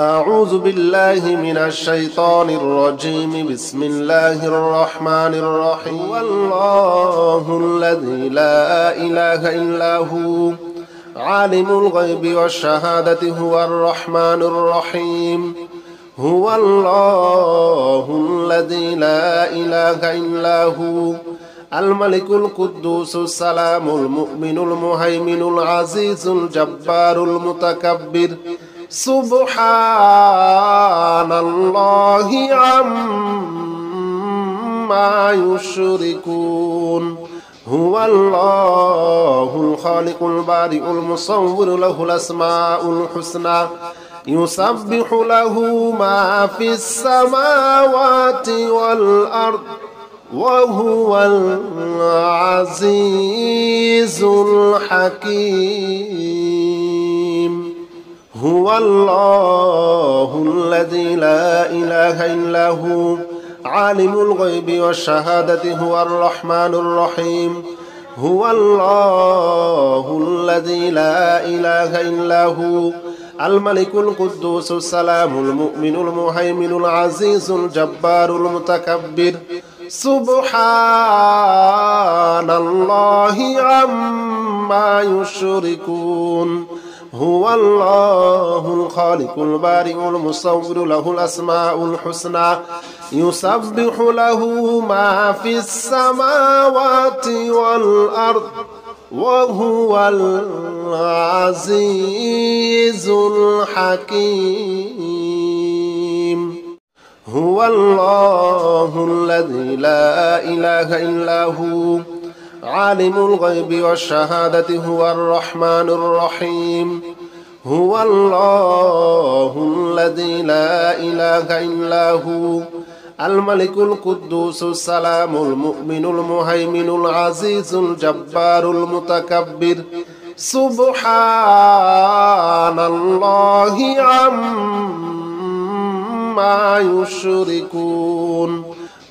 أعوذ بالله من الشيطان الرجيم بسم الله الرحمن الرحيم والله الذي لا إله إلا هو عالم الغيب والشهادة هو الرحمن الرحيم هو الله الذي لا إله إلا هو الملك القدوس السلام المؤمن المهيمن العزيز الجبار المتكبر سبحان الله عما يشركون هو الله الخالق البارئ المصور له الأسماء الحسنى يسبح له ما في السماوات والأرض وهو العزيز الحكيم هو الله الذي لا إله إلا هو عالم الغيب والشهادة هو الرحمن الرحيم هو الله الذي لا إله إلا هو الملك القدوس السلام المؤمن المهيمن العزيز الجبار المتكبر سبحان الله عما يشركون هو الله الخالق البارئ المصور له الأسماء الحسنى يسبح له ما في السماوات والأرض وهو العزيز الحكيم هو الله الذي لا إله إلا هو عالم الغيب والشهادة هو الرحمن الرحيم هو الله الذي لا إله إلا هو الملك القدوس السلام المؤمن المهيمن العزيز الجبار المتكبر سبحان الله عما يشركون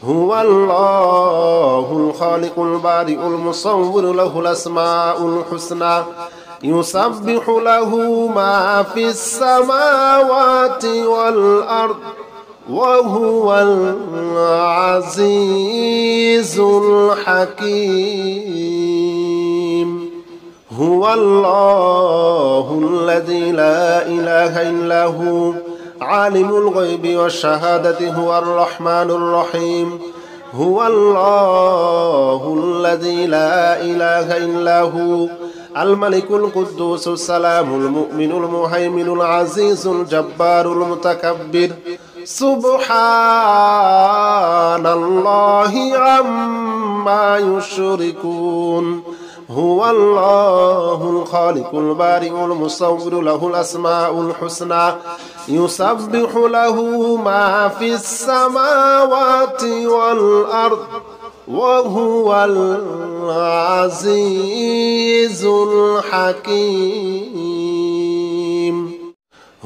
هو الله الخالق البارئ المصور له الأسماء الحسنى يسبح له ما في السماوات والأرض وهو العزيز الحكيم هو الله الذي لا إله إلا هو عالم الغيب والشهادة هو الرحمن الرحيم هو الله الذي لا إله إلا هو الملك القدوس السلام المؤمن المهيمن العزيز الجبار المتكبر سبحان الله عما يشركون هو الله الخالق البارئ المصور له الأسماء الحسنى يسبح له ما في السماوات والأرض وهو العزيز الحكيم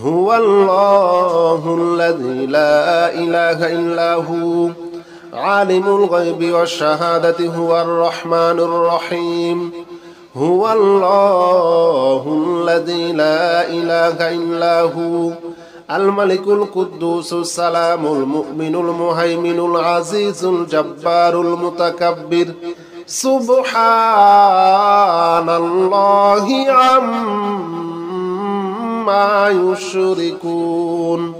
هو الله الذي لا إله إلا هو عالم الغيب والشهادة هو الرحمن الرحيم هو الله الذي لا إله إلا هو الملك القدوس السلام المؤمن المهيمن العزيز الجبار المتكبر سبحان الله عما يشركون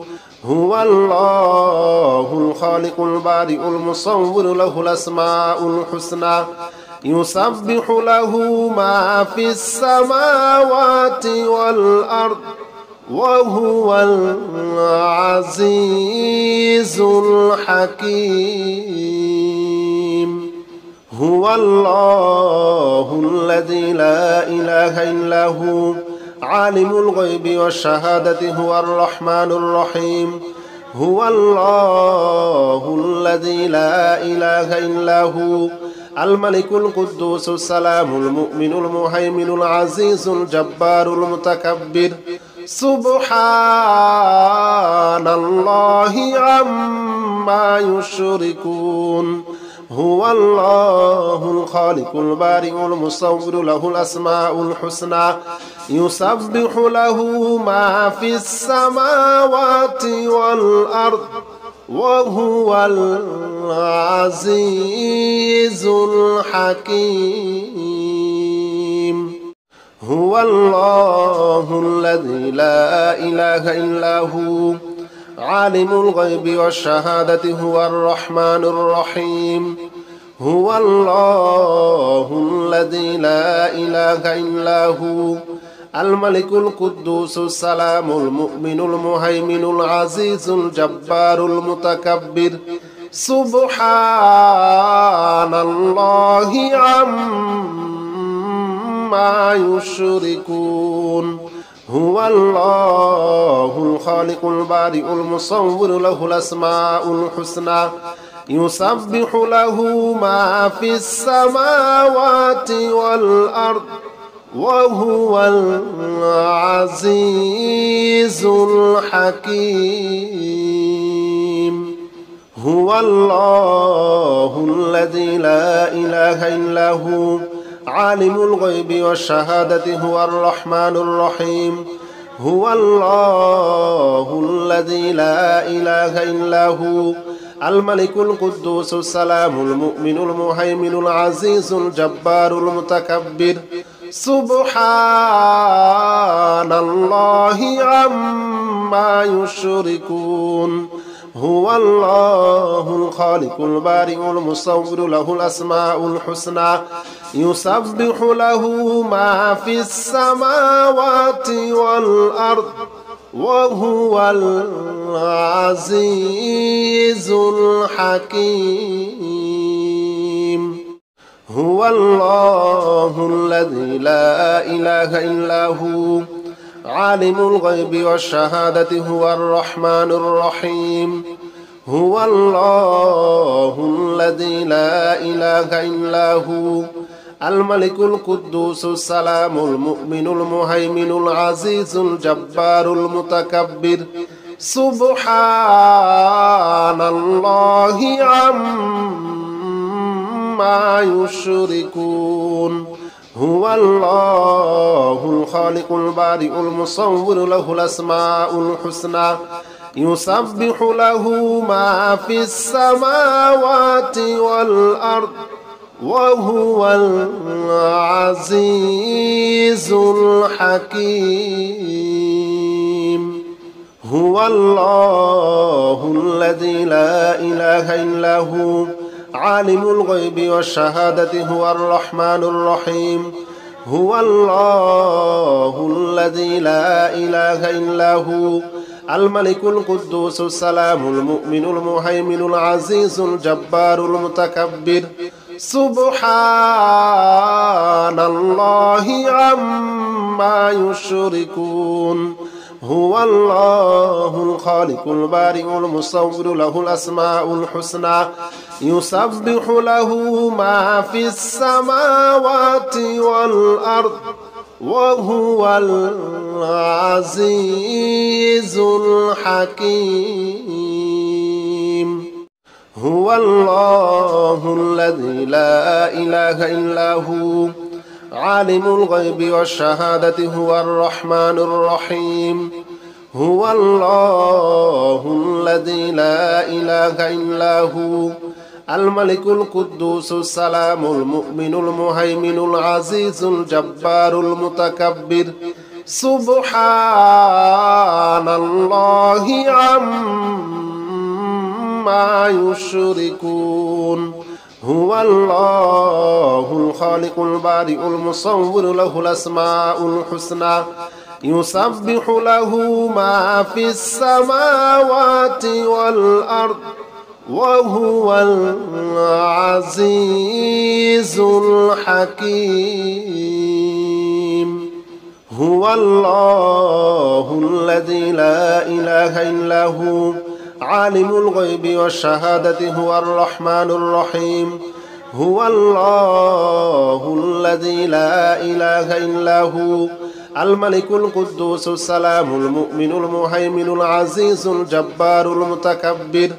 هو الله الخالق البارئ المصور له الأسماء الحسنى يسبح له ما في السماوات والأرض وهو العزيز الحكيم هو الله الذي لا إله إلا هو عالم الغيب والشهادة هو الرحمن الرحيم هو الله الذي لا إله إلا هو الملك القدوس السلام المؤمن المهيمن العزيز الجبار المتكبر سبحان الله عما يشركون هو الله الخالق البارئ المصور له الأسماء الحسنى يسبح له ما في السماوات والأرض وهو العزيز الحكيم هو الله الذي لا إله إلا هو عالم الغيب والشهادة هو الرحمن الرحيم هو الله الذي لا إله إلا هو الملك القدوس السلام المؤمن المهيمن العزيز الجبار المتكبر سبحان الله عما يشركون هو الله الخالق البارئ المصور له الأسماء الحسنى يسبح له ما في السماوات والأرض وهو العزيز الحكيم هو الله الذي لا إله إلا هو عالم الغيب والشهادة هو الرحمن الرحيم هو الله الذي لا إله إلا هو الملك القدوس السلام المؤمن المهيمن العزيز الجبار المتكبر سبحان الله عما يشركون هو الله الخالق البارئ المصور له الأسماء الحسنى يسبح له ما في السماوات والأرض وهو العزيز الحكيم هو الله الذي لا إله إلا هو عالم الغيب والشهادة هو الرحمن الرحيم هو الله الذي لا إله إلا هو الملك القدوس السلام المؤمن المهيمن العزيز الجبار المتكبر سبحان الله عما يشركون هو الله الخالق البارئ المصور له الأسماء الحسنى يسبح له ما في السماوات والأرض وهو العزيز الحكيم هو الله الذي لا إله إلا هو عالم الغيب والشهادة هو الرحمن الرحيم هو الله الذي لا إله إلا هو الملك القدوس السلام المؤمن المهيمن العزيز الجبار المتكبر سبحان الله عما يشركون هو الله الخالق البارئ المصور له الأسماء الحسنى يسبح له ما في السماوات والأرض وهو العزيز الحكيم هو الله الذي لا إله إلا هو عالم الغيب والشهادة هو الرحمن الرحيم هو الله الذي لا إله إلا هو الملك القدوس السلام المؤمن المهيمن العزيز الجبار المتكبر سبحان الله عما يشركون هو الله الخالق البارئ المصور له الأسماء الحسنى يسبح له ما في السماوات والأرض وهو العزيز الحكيم هو الله الذي لا إله إلا هو عالم الغيب والشهادة هو الرحمن الرحيم هو الله الذي لا إله إلا هو الملك القدوس السلام المؤمن المهيمن العزيز الجبار المتكبر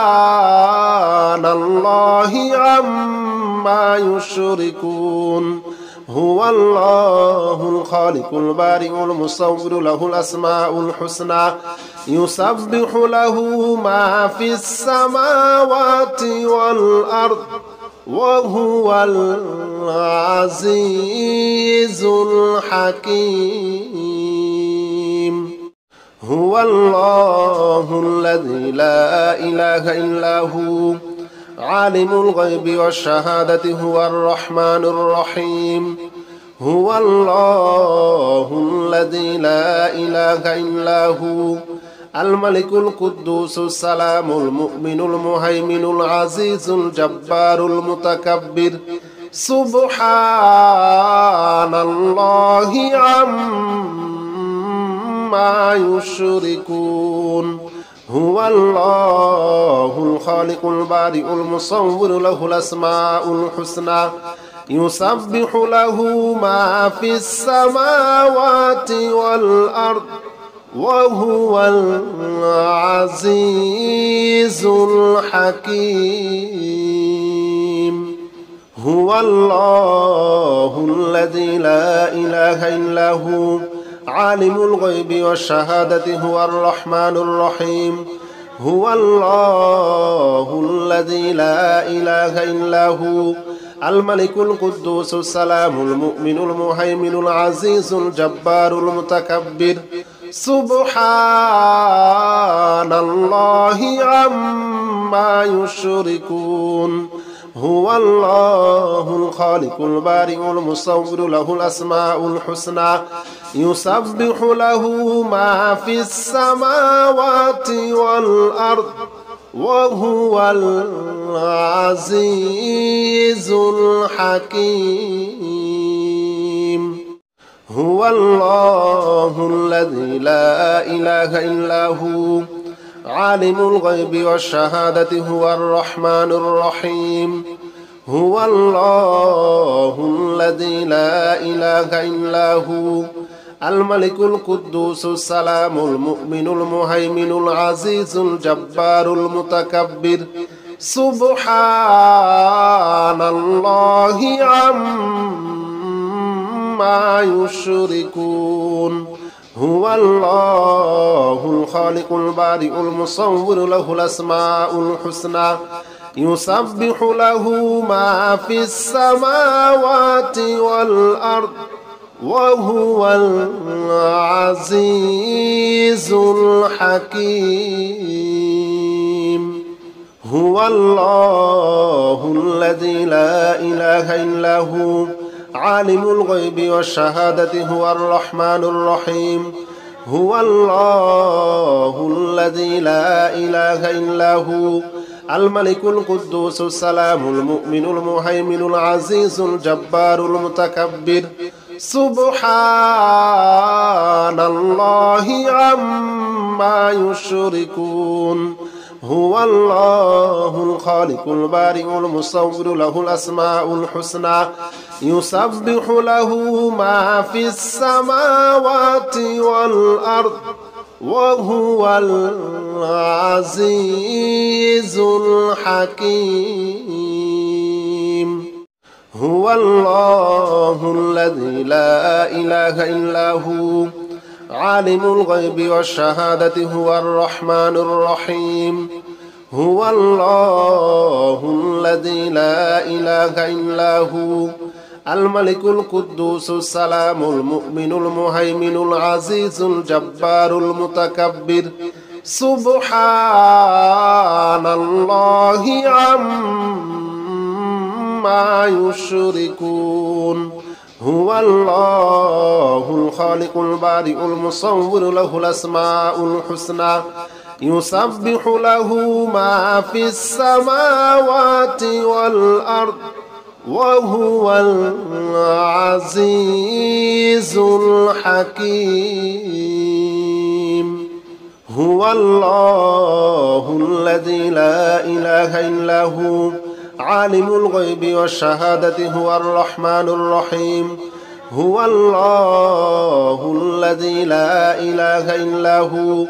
سبحان الله عما يشركون هو الله الخالق البارئ المصور له الأسماء الحسنى يسبح له ما في السماوات والأرض وهو العزيز الحكيم هو الله الذي لا إله إلا هو عالم الغيب والشهادة هو الرحمن الرحيم هو الله الذي لا إله إلا هو الملك القدوس السلام المؤمن المهيمن العزيز الجبار المتكبر سبحان الله عما يشركون هو الله الخالق البارئ المصور له الأسماء الحسنى يسبح له ما في السماوات والأرض وهو العزيز الحكيم هو الله الذي لا إله إلا هو عالم الغيب والشهادة هو الرحمن الرحيم هو الله الذي لا إله إلا هو الملك القدوس السلام المؤمن المهيمن العزيز الجبار المتكبر سبحان الله عما يشركون هو الله الخالق البارئ المصور له الأسماء الحسنى يسبح له ما في السماوات والأرض وهو العزيز الحكيم هو الله الذي لا إله إلا هو عالم الغيب والشهادة هو الرحمن الرحيم هو الله الذي لا إله إلا هو الملك القدوس السلام المؤمن المهيمن العزيز الجبار المتكبر سبحان الله عما يشركون هو الله الخالق البارئ المصور له الأسماء الحسنى يسبح له ما في السماوات والأرض وهو العزيز الحكيم هو الله الذي لا إله إلا هو عالم الغيب والشهادة هو الرحمن الرحيم هو الله الذي لا إله إلا هو الملك القدوس السلام المؤمن المهيمن العزيز الجبار المتكبر سبحان الله عما يشركون هو الله الخالق البارئ المصور له الأسماء الحسنى يسبح له ما في السماوات والأرض وهو العزيز الحكيم هو الله الذي لا إله إلا هو عالم الغيب والشهادة هو الرحمن الرحيم هو الله الذي لا إله إلا هو الملك القدوس السلام المؤمن المهيمن العزيز الجبار المتكبر سبحان الله عما يشركون هو الله الخالق البارئ المصور له الأسماء الحسنى يسبح له ما في السماوات والأرض وهو العزيز الحكيم هو الله الذي لا إله إلا هو عالم الغيب والشهادة هو الرحمن الرحيم هو الله الذي لا إله إلا هو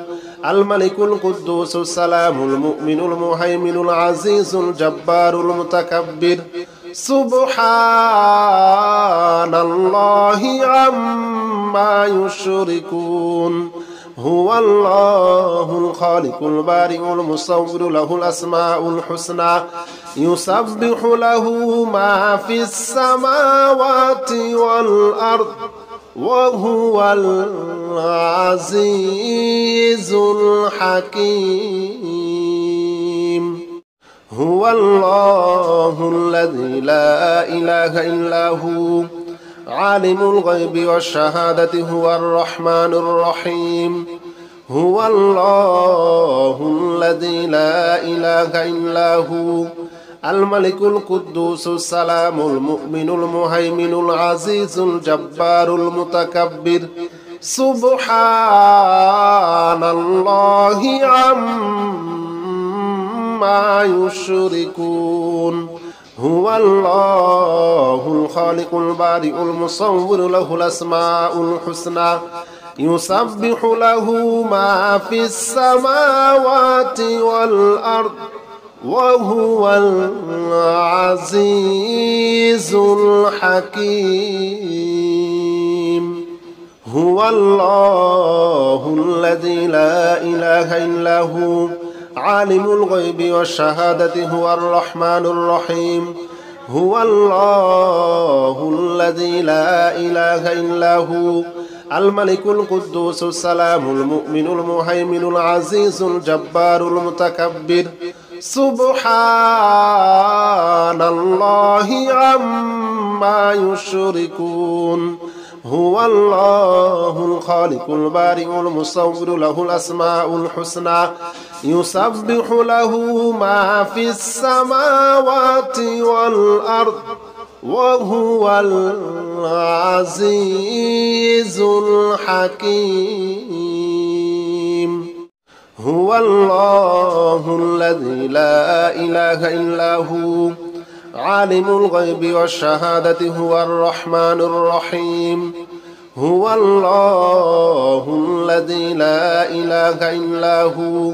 الملك القدوس السلام المؤمن المهيمن العزيز الجبار المتكبر سبحان الله عما يشركون هو الله الخالق البارئ المصور له الأسماء الحسنى يسبح له ما في السماوات والأرض وهو العزيز الحكيم هو الله الذي لا إله إلا هو عالم الغيب والشهادة هو الرحمن الرحيم هو الله الذي لا إله إلا هو الملك القدوس السلام المؤمن المهيمن العزيز الجبار المتكبر سبحان الله عما يشركون هو الله الخالق البارئ المصور له الأسماء الحسنى يسبح له ما في السماوات والأرض وهو العزيز الحكيم هو الله الذي لا إله إلا هو عالم الغيب والشهادة هو الرحمن الرحيم هو الله الذي لا إله إلا هو الملك القدوس السلام المؤمن المهيمن العزيز الجبار المتكبر سبحان الله عما يشركون هو الله الخالق البارئ المصور له الأسماء الحسنى يسبح له ما في السماوات والأرض وهو العزيز الحكيم هو الله الذي لا إله إلا هو عالم الغيب والشهادة هو الرحمن الرحيم هو الله الذي لا إله إلا هو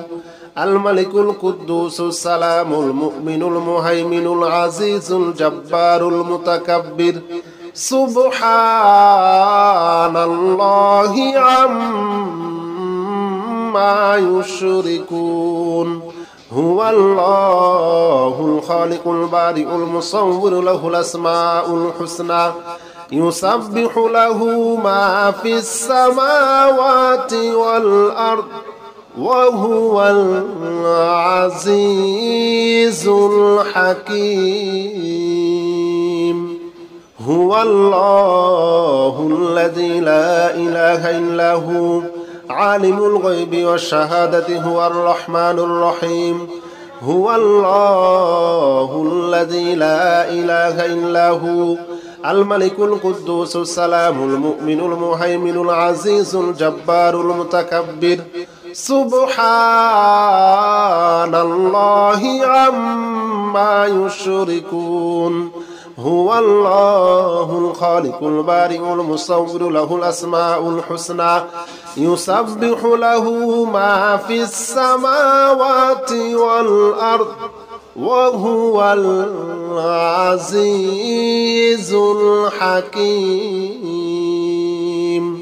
الملك القدوس السلام المؤمن المهيمن العزيز الجبار المتكبر سبحان الله عما يشركون هو الله الخالق البارئ المصور له الأسماء الحسنى يسبح له ما في السماوات والأرض وهو العزيز الحكيم هو الله الذي لا إله إلا هو عالم الغيب والشهادة هو الرحمن الرحيم هو الله الذي لا إله إلا هو الملك القدوس السلام المؤمن المهيمن العزيز الجبار المتكبر سبحان الله عما يشركون هو الله الخالق البارئ المصور له الأسماء الحسنى يسبح له ما في السماوات والأرض وهو العزيز الحكيم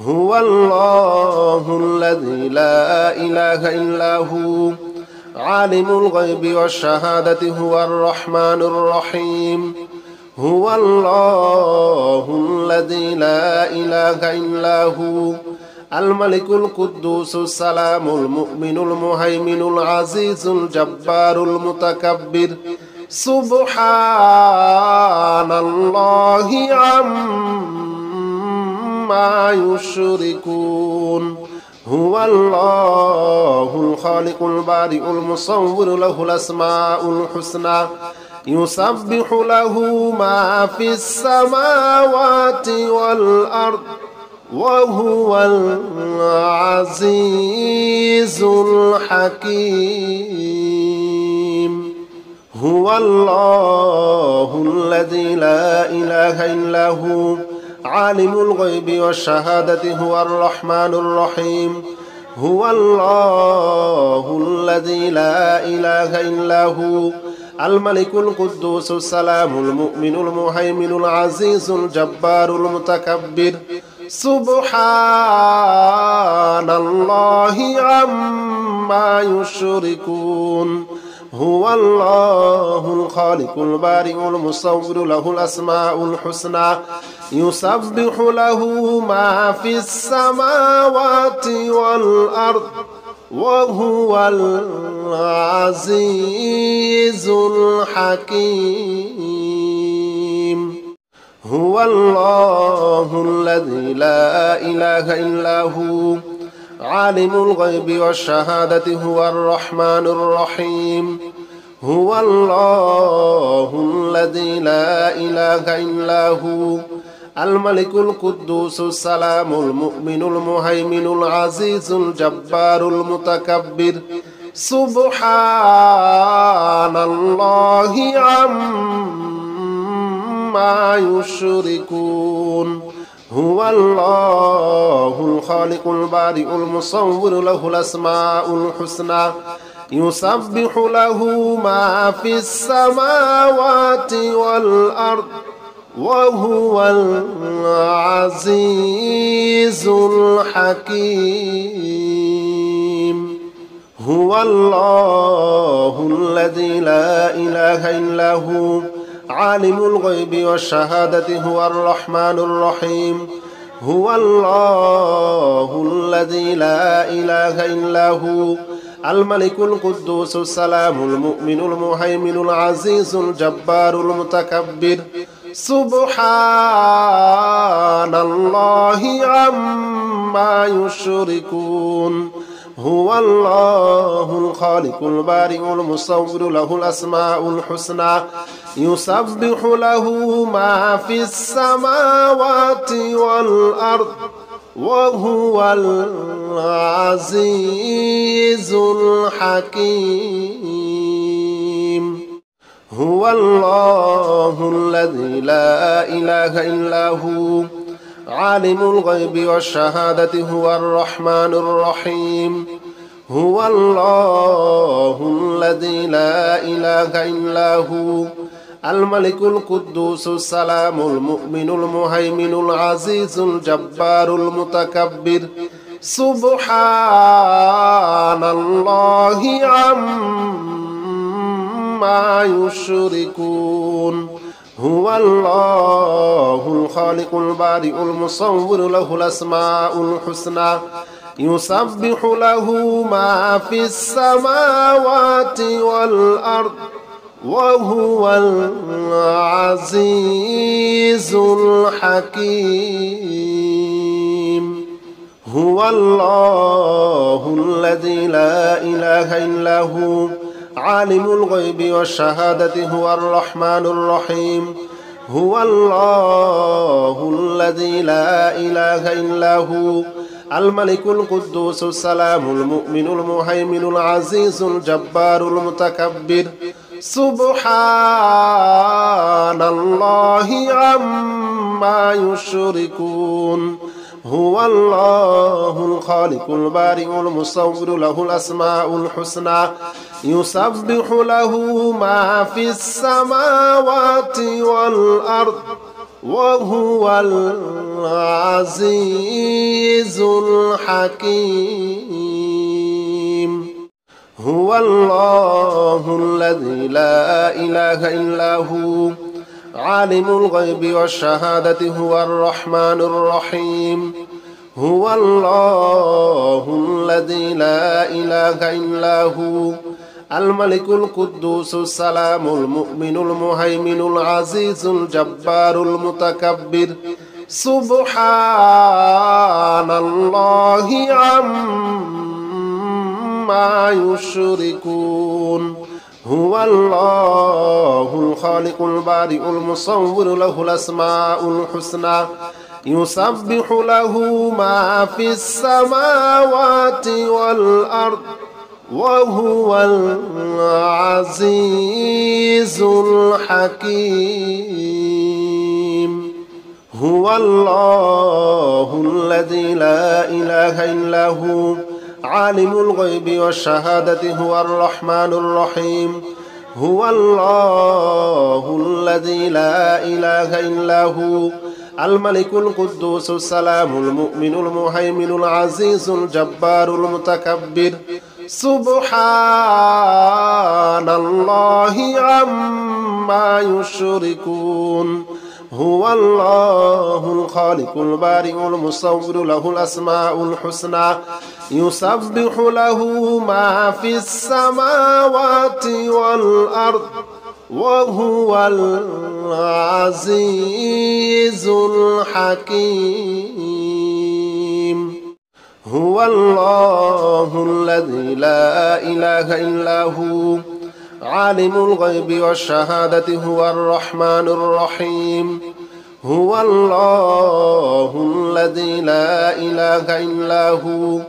هو الله الذي لا إله إلا هو عالم الغيب والشهادة هو الرحمن الرحيم هو الله الذي لا إله إلا هو الملك القدوس السلام المؤمن المهيمن العزيز الجبار المتكبر سبحان الله عما يشركون هو الله الخالق البارئ المصور له الأسماء الحسنى يسبح له ما في السماوات والأرض وهو العزيز الحكيم هو الله الذي لا إله إلا هو عالم الغيب والشهادة هو الرحمن الرحيم هو الله الذي لا إله إلا هو الملك القدوس السلام المؤمن المهيمن العزيز الجبار المتكبر سبحان الله عما يشركون هو الله الخالق البارئ المصور له الأسماء الحسنى يسبح له ما في السماوات والأرض وهو العزيز الحكيم هو الله الذي لا إله إلا هو عالم الغيب والشهادة هو الرحمن الرحيم هو الله الذي لا إله إلا هو الملك القدوس السلام المؤمن المهيمن العزيز الجبار المتكبر سبحان الله عما يشركون هو الله الخالق البارئ المصور له الأسماء الحسنى يسبح له ما في السماوات والأرض وهو العزيز الحكيم هو الله الذي لا إله إلا هو عالم الغيب والشهادة هو الرحمن الرحيم هو الله الذي لا إله إلا هو الملك القدوس السلام المؤمن المهيمن العزيز الجبار المتكبر سبحان الله عما يشركون هو الله الخالق البارئ المصور له الأسماء الحسنى يسبح له ما في السماوات والأرض وهو العزيز الحكيم هو الله الذي لا إله إلا هو عالم الغيب والشهادة هو الرحمن الرحيم هو الله الذي لا إله إلا هو الملك القدوس السلام المؤمن المهيمن العزيز الجبار المتكبر سبحان الله عما يشركون هو الله الخالق البارئ المصور له الأسماء الحسنى يسبح له ما في السماوات والأرض وهو العزيز الحكيم هو الله الذي لا إله إلا هو عالم الغيب والشهادة هو الرحمن الرحيم هو الله الذي لا إله إلا هو الملك القدوس السلام المؤمن المهيمن العزيز الجبار المتكبر سبحان الله عما يشركون هو الله الخالق البارئ المصور له الأسماء الحسنى يسبح له ما في السماوات والأرض وهو العزيز الحكيم هو الله الذي لا إله إلا هو عالم الغيب والشهادة هو الرحمن الرحيم هو الله الذي لا إله إلا هو الملك القدوس السلام المؤمن المهيمن العزيز الجبار المتكبر سبحان الله عما يشركون هو الله الخالق البارئ المصور له الأسماء الحسنى يسبح له ما في السماوات والأرض وهو العزيز الحكيم هو الله الذي لا إله إلا هو عالم الغيب والشهادة هو الرحمن الرحيم هو الله الذي لا إله إلا هو الملك القدوس السلام المؤمن المهيمن العزيز الجبار المتكبر سبحان الله عما يشركون هو الله الخالق البارئ المصور له الأسماء الحسنى يسبح له ما في السماوات والأرض وهو العزيز الحكيم هو الله الذي لا إله إلا هو عالم الغيب والشهادة هو الرحمن الرحيم هو الله الذي لا إله إلا هو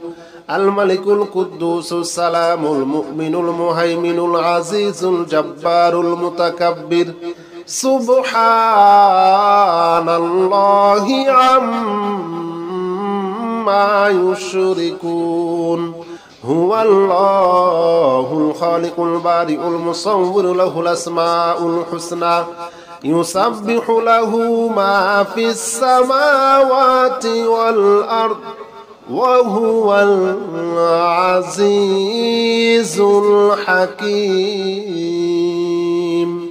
الملك القدوس السلام المؤمن المهيمن العزيز الجبار المتكبر سبحان الله عما يشركون هو الله الخالق البارئ المصور له الأسماء الحسنى يسبح له ما في السماوات والأرض وهو العزيز الحكيم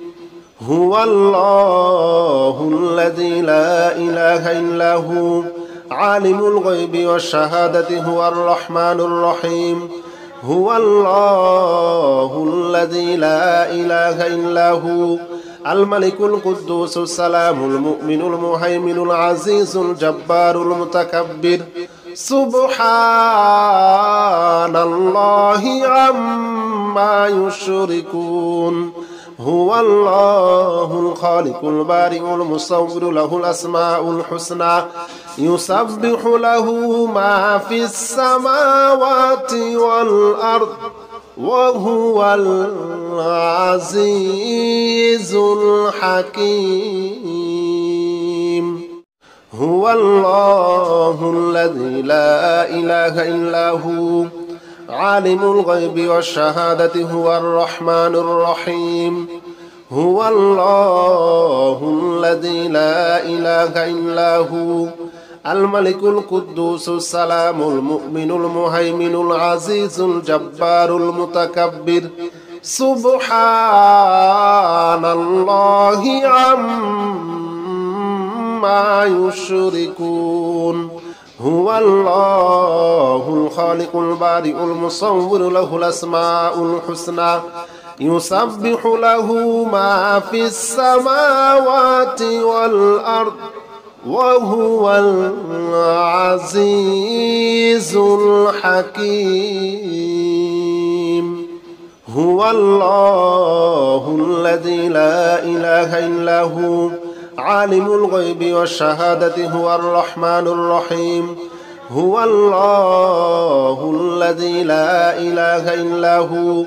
هو الله الذي لا إله إلا هو عالم الغيب والشهادة هو الرحمن الرحيم هو الله الذي لا إله إلا هو الملك القدوس السلام المؤمن المهيمن العزيز الجبار المتكبر سبحان الله عما يشركون هو الله الخالق البارئ المصور له الأسماء الحسنى يسبح له ما في السماوات والأرض وهو العزيز الحكيم هو الله الذي لا إله إلا هو عالم الغيب والشهادة هو الرحمن الرحيم هو الله الذي لا إله إلا هو الملك القدوس السلام المؤمن المهيمن العزيز الجبار المتكبر سبحان الله عما يشركون هو الله الخالق البارئ المصور له الأسماء الحسنى يسبح له ما في السماوات والأرض وهو العزيز الحكيم هو الله الذي لا إله إلا هو عالم الغيب والشهادة هو الرحمن الرحيم هو الله الذي لا إله إلا هو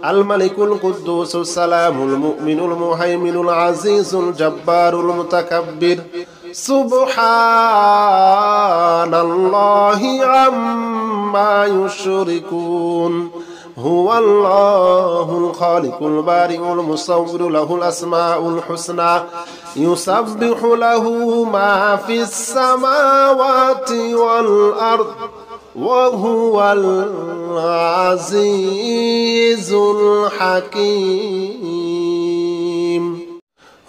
الملك القدوس السلام المؤمن المهيمن العزيز الجبار المتكبر سبحان الله عما يشركون هو الله الخالق البارئ المصور له الأسماء الحسنى يسبح له ما في السماوات والأرض وهو العزيز الحكيم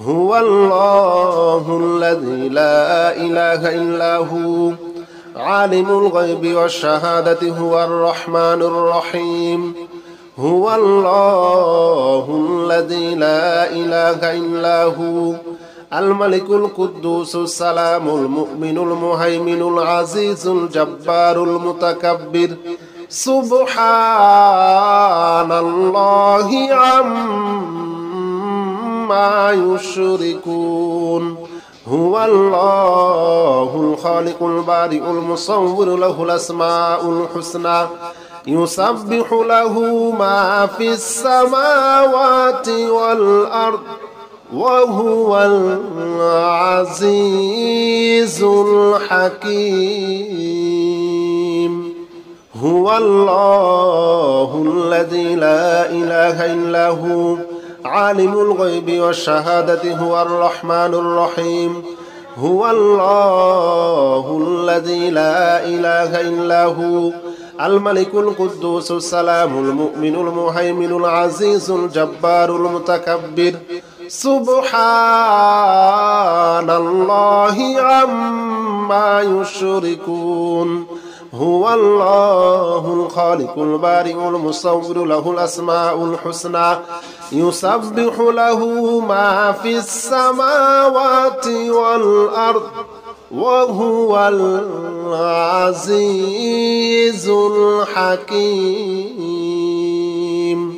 هو الله الذي لا إله إلا هو عالم الغيب والشهادة هو الرحمن الرحيم هو الله الذي لا إله إلا هو الملك القدوس السلام المؤمن المهيمن العزيز الجبار المتكبر سبحان الله عما يشركون هو الله الخالق البارئ المصور له الأسماء الحسنى يسبح له ما في السماوات والأرض وهو العزيز الحكيم هو الله الذي لا إله إلا هو عالم الغيب والشهادة هو الرحمن الرحيم هو الله الذي لا إله إلا هو الملك القدوس السلام المؤمن المهيمن العزيز الجبار المتكبر سبحان الله عما يشركون هو الله الخالق البارئ المصور له الأسماء الحسنى يسبح له ما في السماوات والأرض وهو العزيز الحكيم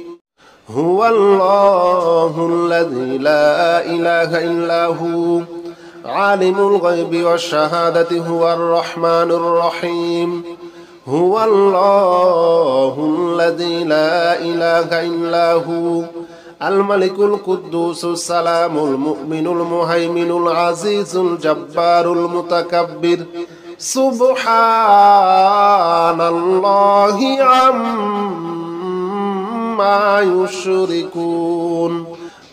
هو الله الذي لا إله إلا هو عالم الغيب والشهادة هو الرحمن الرحيم هو الله الذي لا إله إلا هو الملك القدوس السلام المؤمن المهيمن العزيز الجبار المتكبر سبحان الله عما يشركون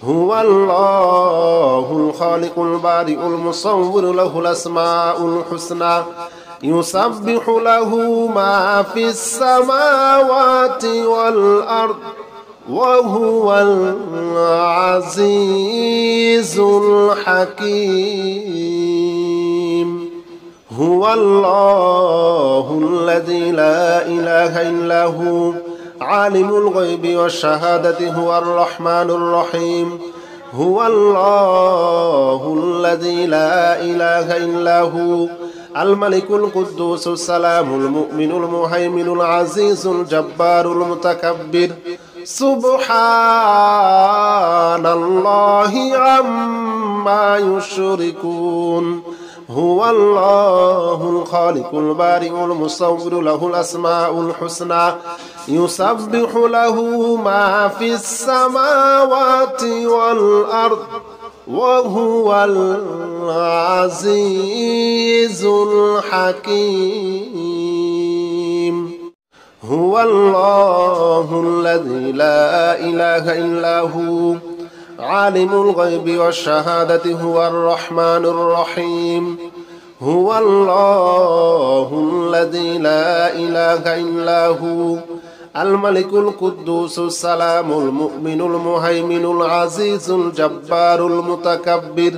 هو الله الخالق البارئ المصور له الأسماء الحسنى يسبح له ما في السماوات والأرض وهو العزيز الحكيم هو الله الذي لا إله إلا هو عالم الغيب والشهادة هو الرحمن الرحيم هو الله الذي لا إله إلا هو الملك القدوس السلام المؤمن المهيمن العزيز الجبار المتكبر سبحان الله عما يشركون هو الله الخالق البارئ المصور له الأسماء الحسنى يسبح له ما في السماوات والأرض وهو العزيز الحكيم هو الله الذي لا إله إلا هو عالم الغيب والشهادة هو الرحمن الرحيم هو الله الذي لا إله إلا هو الملك القدوس السلام المؤمن المهيمن العزيز الجبار المتكبر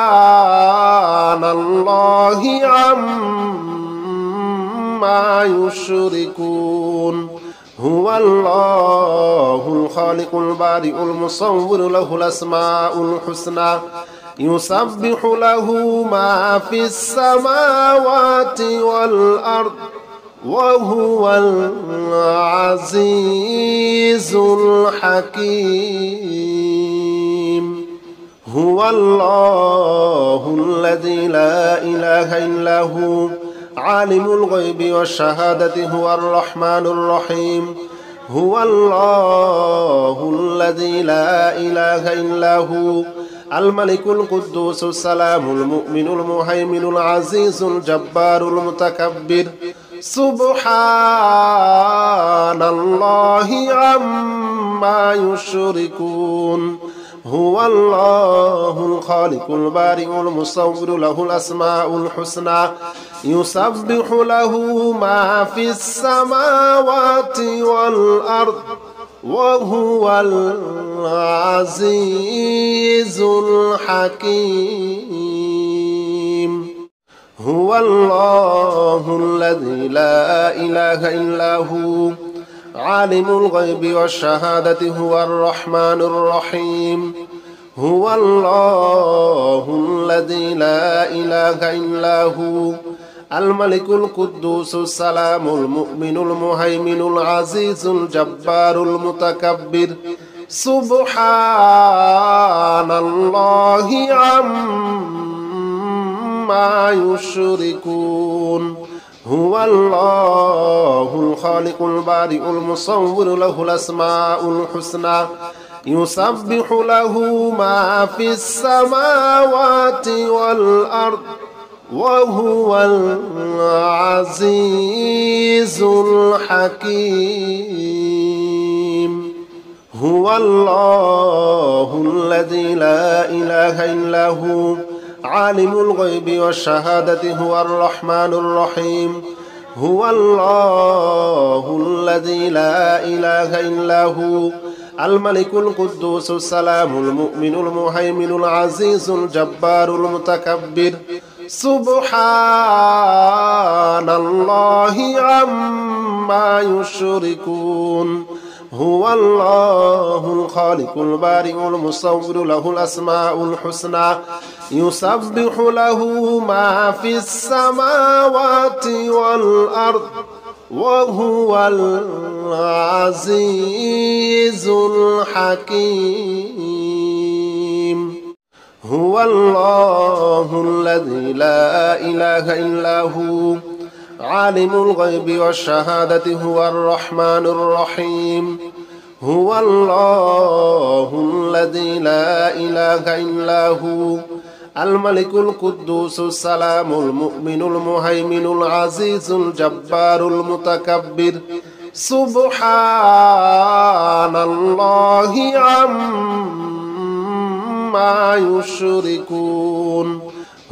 سبحان الله عما يشركون هو الله الخالق البارئ المصور له الأسماء الحسنى يسبح له ما في السماوات والأرض وهو العزيز الحكيم هو الله الذي لا إله إلا هو عالم الغيب والشهادة هو الرحمن الرحيم هو الله الذي لا إله إلا هو الملك القدوس السلام المؤمن المهيمن العزيز الجبار المتكبر سبحان الله عما يشركون هو الله الخالق البارئ المصور له الأسماء الحسنى يسبح له ما في السماوات والأرض وهو العزيز الحكيم هو الله الذي لا إله إلا هو عالم الغيب والشهادة هو الرحمن الرحيم هو الله الذي لا إله إلا هو الملك القدوس السلام المؤمن المهيمن العزيز الجبار المتكبر سبحان الله عما يشركون هو الله الخالق البارئ المصور له الأسماء الحسنى يسبح له ما في السماوات والأرض وهو العزيز الحكيم هو الله الذي لا إله إلا هو عالم الغيب والشهادة هو الرحمن الرحيم هو الله الذي لا إله إلا هو الملك القدوس السلام المؤمن المهيمن العزيز الجبار المتكبر سبحان الله عما يشركون هو الله الخالق البارئ المصور له الأسماء الحسنى يسبح له ما في السماوات والأرض وهو العزيز الحكيم هو الله الذي لا إله إلا هو عالم الغيب والشهادة هو الرحمن الرحيم هو الله الذي لا إله إلا هو الملك القدوس السلام المؤمن المهيمن العزيز الجبار المتكبر سبحان الله عما يشركون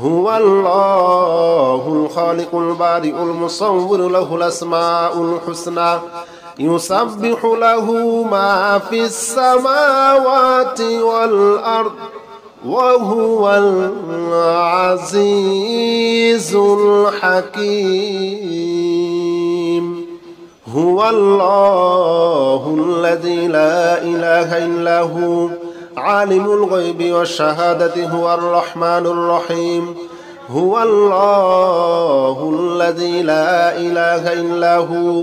هو الله الخالق البارئ المصور له الأسماء الحسنى يسبح له ما في السماوات والأرض وهو العزيز الحكيم هو الله الذي لا إله إلا هو عالم الغيب والشهادة هو الرحمن الرحيم هو الله الذي لا إله إلا هو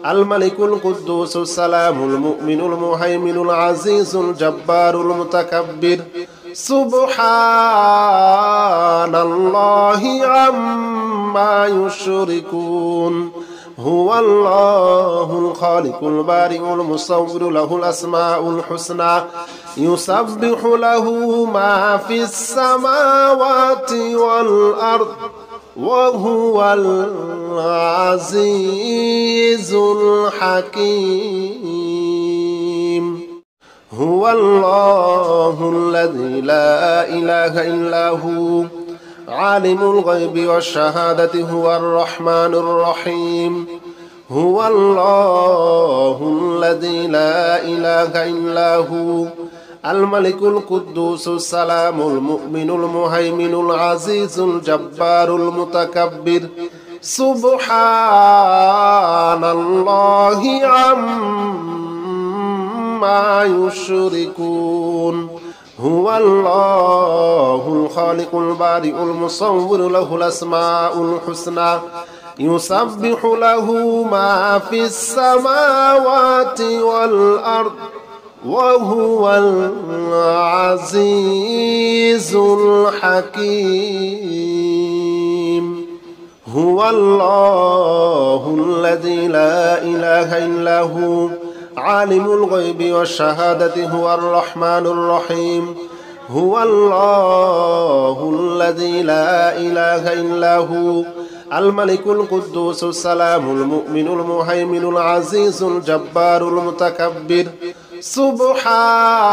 الملك القدوس السلام المؤمن المهيمن العزيز الجبار المتكبر سبحان الله عما يشركون هو الله الخالق البارئ المصور له الأسماء الحسنى يسبح له ما في السماوات والأرض وهو العزيز الحكيم هو الله الذي لا إله إلا هو عالم الغيب والشهادة هو الرحمن الرحيم هو الله الذي لا إله إلا هو الملك القدوس السلام المؤمن المهيمن العزيز الجبار المتكبر سبحان الله عما يشركون هو الله الخالق البارئ المصور له الأسماء الحسنى يسبح له ما في السماوات والأرض وهو العزيز الحكيم هو الله الذي لا إله إلا هو عالم الغيب والشهادة هو الرحمن الرحيم هو الله الذي لا إله إلا هو الملك القدوس السلام المؤمن المهيمن العزيز الجبار المتكبر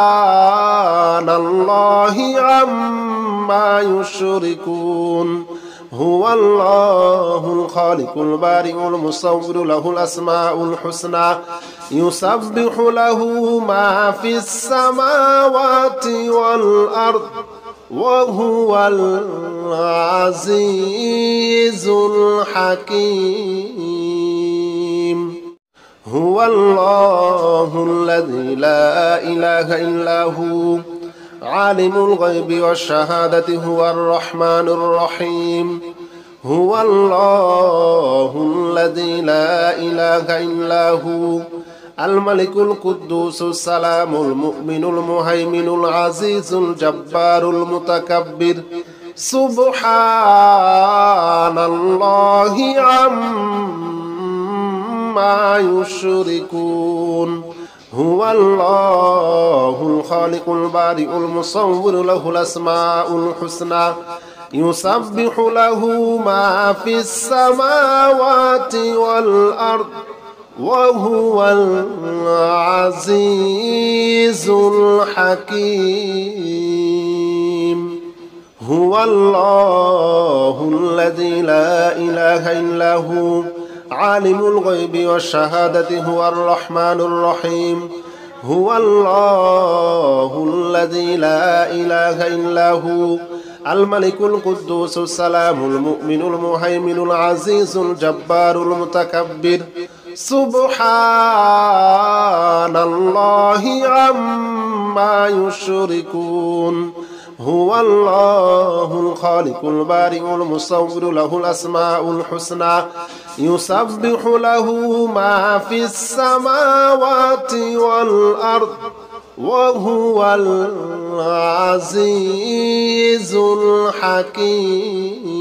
سبحان الله عما يشركون هو الله الخالق البارئ المصور له الأسماء الحسنى يسبح له ما في السماوات والأرض وهو العزيز الحكيم هو الله الذي لا إله إلا هو عالم الغيب والشهادة هو الرحمن الرحيم هو الله الذي لا إله إلا هو الملك القدوس السلام المؤمن المهيمن العزيز الجبار المتكبر سبحان الله عما يشركون هو الله الخالق البارئ المصور له الأسماء الحسنى يسبح له ما في السماوات والأرض وهو العزيز الحكيم هو الله الذي لا إله إلا هو عالم الغيب والشهادة هو الرحمن الرحيم هو الله الذي لا إله إلا هو الملك القدوس السلام المؤمن المهيمن العزيز الجبار المتكبر سبحان الله عما يشركون هو الله الخالق البارئ المصور له الأسماء الحسنى يسبح له ما في السماوات والأرض وهو العزيز الحكيم